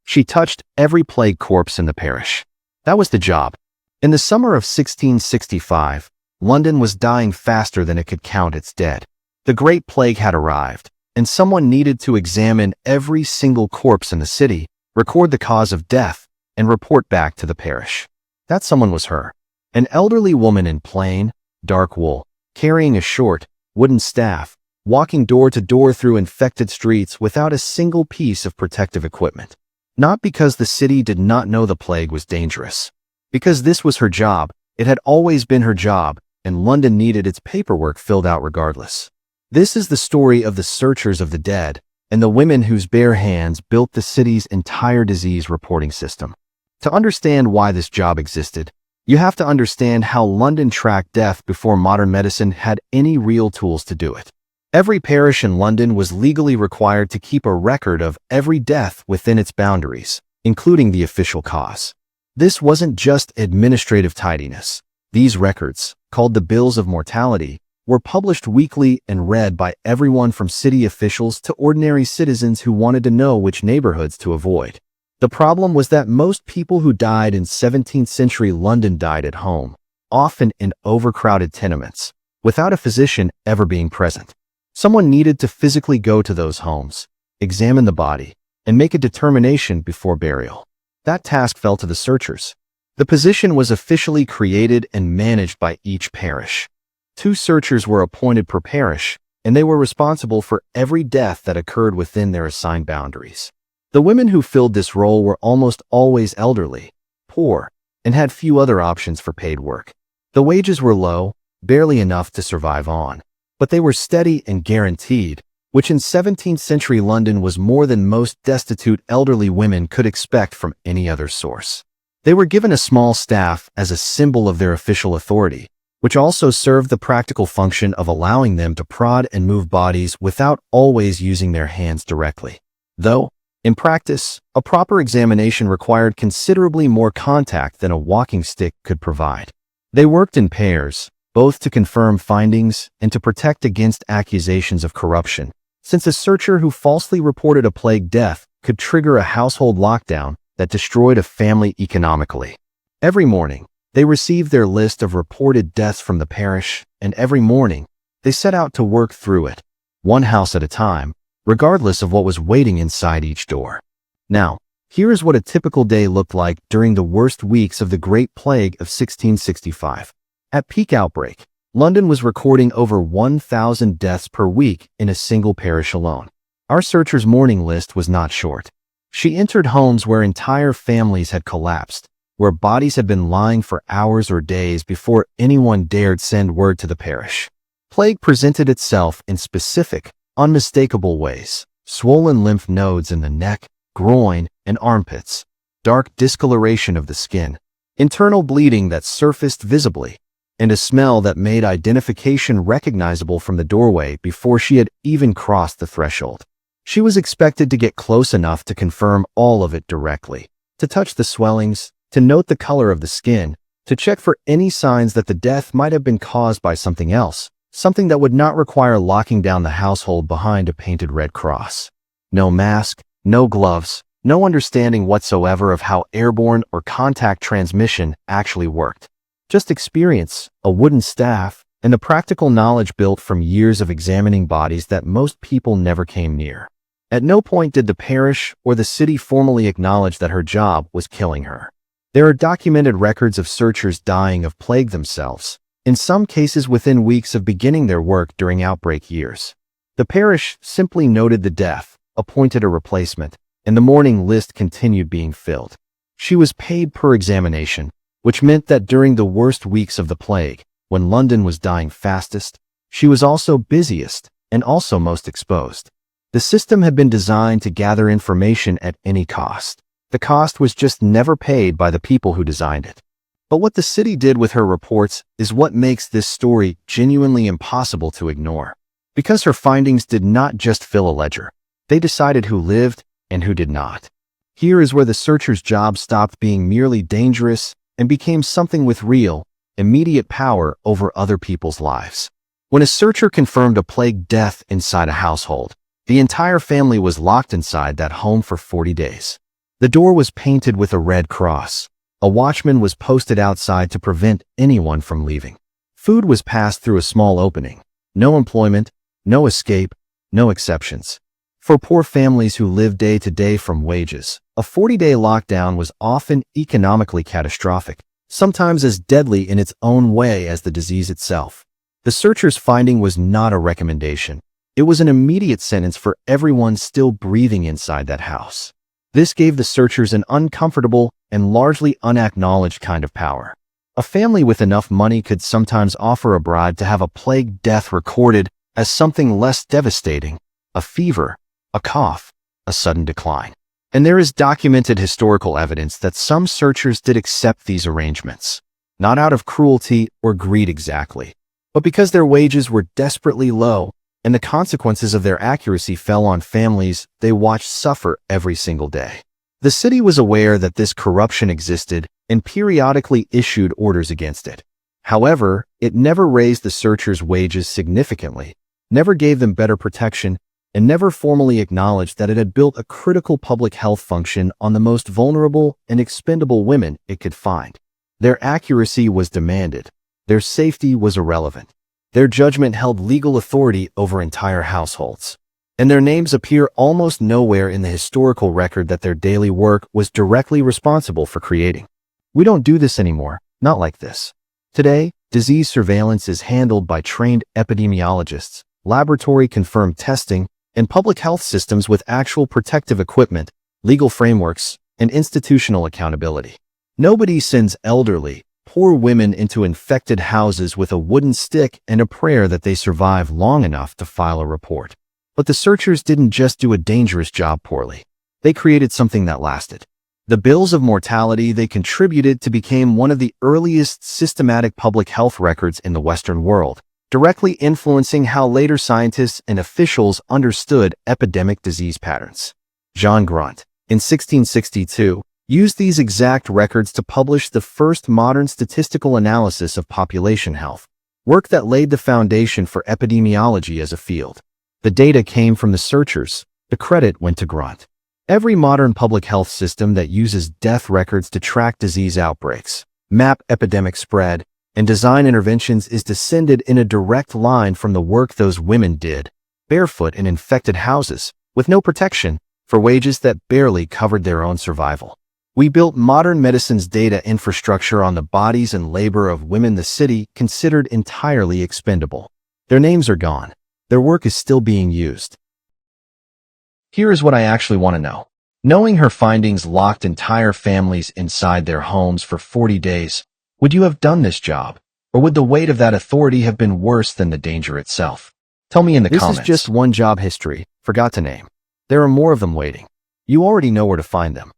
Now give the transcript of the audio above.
She touched every plague corpse in the parish. That was the job. In the summer of 1665, London was dying faster than it could count its dead. The Great Plague had arrived, and someone needed to examine every single corpse in the city, record the cause of death, and report back to the parish. That someone was her, an elderly woman in plain, dark wool, carrying a short, wooden staff, walking door to door through infected streets without a single piece of protective equipment. Not because the city did not know the plague was dangerous. Because this was her job, it had always been her job, and London needed its paperwork filled out regardless. This is the story of the searchers of the dead and the women whose bare hands built the city's entire disease reporting system. To understand why this job existed, you have to understand how London tracked death before modern medicine had any real tools to do it. Every parish in London was legally required to keep a record of every death within its boundaries, including the official cause. This wasn't just administrative tidiness. These records, called the Bills of Mortality, were published weekly and read by everyone from city officials to ordinary citizens who wanted to know which neighborhoods to avoid. The problem was that most people who died in 17th century London died at home, often in overcrowded tenements, without a physician ever being present. Someone needed to physically go to those homes, examine the body, and make a determination before burial. That task fell to the searchers. The position was officially created and managed by each parish. 2 searchers were appointed per parish, and they were responsible for every death that occurred within their assigned boundaries. The women who filled this role were almost always elderly, poor, and had few other options for paid work. The wages were low, barely enough to survive on, but they were steady and guaranteed, which in 17th century London was more than most destitute elderly women could expect from any other source. They were given a small staff as a symbol of their official authority, which also served the practical function of allowing them to prod and move bodies without always using their hands directly. Though, in practice, a proper examination required considerably more contact than a walking stick could provide. They worked in pairs, both to confirm findings and to protect against accusations of corruption, since a searcher who falsely reported a plague death could trigger a household lockdown that destroyed a family economically. Every morning, they received their list of reported deaths from the parish, and every morning, they set out to work through it, one house at a time, regardless of what was waiting inside each door. Now, here is what a typical day looked like during the worst weeks of the Great Plague of 1665. At peak outbreak, London was recording over 1,000 deaths per week in a single parish alone. Our searcher's morning list was not short. She entered homes where entire families had collapsed, where bodies had been lying for hours or days before anyone dared send word to the parish. Plague presented itself in specific, unmistakable ways: swollen lymph nodes in the neck, groin, and armpits, dark discoloration of the skin, internal bleeding that surfaced visibly, and a smell that made identification recognizable from the doorway before she had even crossed the threshold. She was expected to get close enough to confirm all of it directly, to touch the swellings, to note the color of the skin, to check for any signs that the death might have been caused by something else, something that would not require locking down the household behind a painted red cross. No mask, no gloves, no understanding whatsoever of how airborne or contact transmission actually worked. Just experience, a wooden staff, and the practical knowledge built from years of examining bodies that most people never came near. At no point did the parish or the city formally acknowledge that her job was killing her. There are documented records of searchers dying of plague themselves, in some cases within weeks of beginning their work during outbreak years. The parish simply noted the death, appointed a replacement, and the morning list continued being filled. She was paid per examination, which meant that during the worst weeks of the plague, when London was dying fastest, she was also busiest and also most exposed. The system had been designed to gather information at any cost. The cost was just never paid by the people who designed it. But what the city did with her reports is what makes this story genuinely impossible to ignore. Because her findings did not just fill a ledger, they decided who lived and who did not. Here is where the searcher's job stopped being merely dangerous and became something with real, immediate power over other people's lives. When a searcher confirmed a plague death inside a household, the entire family was locked inside that home for 40 days. The door was painted with a red cross. A watchman was posted outside to prevent anyone from leaving. Food was passed through a small opening. No employment, no escape, no exceptions. For poor families who lived day to day from wages, a 40-day lockdown was often economically catastrophic, sometimes as deadly in its own way as the disease itself. The searchers' finding was not a recommendation. It was an immediate sentence for everyone still breathing inside that house. This gave the searchers an uncomfortable and largely unacknowledged kind of power. A family with enough money could sometimes offer a bribe to have a plague death recorded as something less devastating: a fever, a cough, a sudden decline. And there is documented historical evidence that some searchers did accept these arrangements, not out of cruelty or greed exactly, but because their wages were desperately low and the consequences of their accuracy fell on families they watched suffer every single day. The city was aware that this corruption existed and periodically issued orders against it. However, it never raised the searchers' wages significantly, never gave them better protection, and never formally acknowledged that it had built a critical public health function on the most vulnerable and expendable women it could find. Their accuracy was demanded. Their safety was irrelevant. Their judgment held legal authority over entire households. And their names appear almost nowhere in the historical record that their daily work was directly responsible for creating. We don't do this anymore, not like this. Today, disease surveillance is handled by trained epidemiologists, laboratory-confirmed testing, and public health systems with actual protective equipment, legal frameworks, and institutional accountability. Nobody sends elderly, poor women into infected houses with a wooden stick and a prayer that they survive long enough to file a report. But the searchers didn't just do a dangerous job poorly. They created something that lasted. The bills of mortality they contributed to became one of the earliest systematic public health records in the Western world, directly influencing how later scientists and officials understood epidemic disease patterns. John Grunt, in 1662, used these exact records to publish the first modern statistical analysis of population health, work that laid the foundation for epidemiology as a field. The data came from the searchers. The credit went to Grunt. Every modern public health system that uses death records to track disease outbreaks, map epidemic spread, and design interventions is descended in a direct line from the work those women did, barefoot in infected houses, with no protection, for wages that barely covered their own survival. We built modern medicine's data infrastructure on the bodies and labor of women the city considered entirely expendable. Their names are gone. Their work is still being used. Here is what I actually want to know. Knowing her findings locked entire families inside their homes for 40 days, would you have done this job? Or would the weight of that authority have been worse than the danger itself? Tell me in the comments. This is just one job history, forgot to name. There are more of them waiting. You already know where to find them.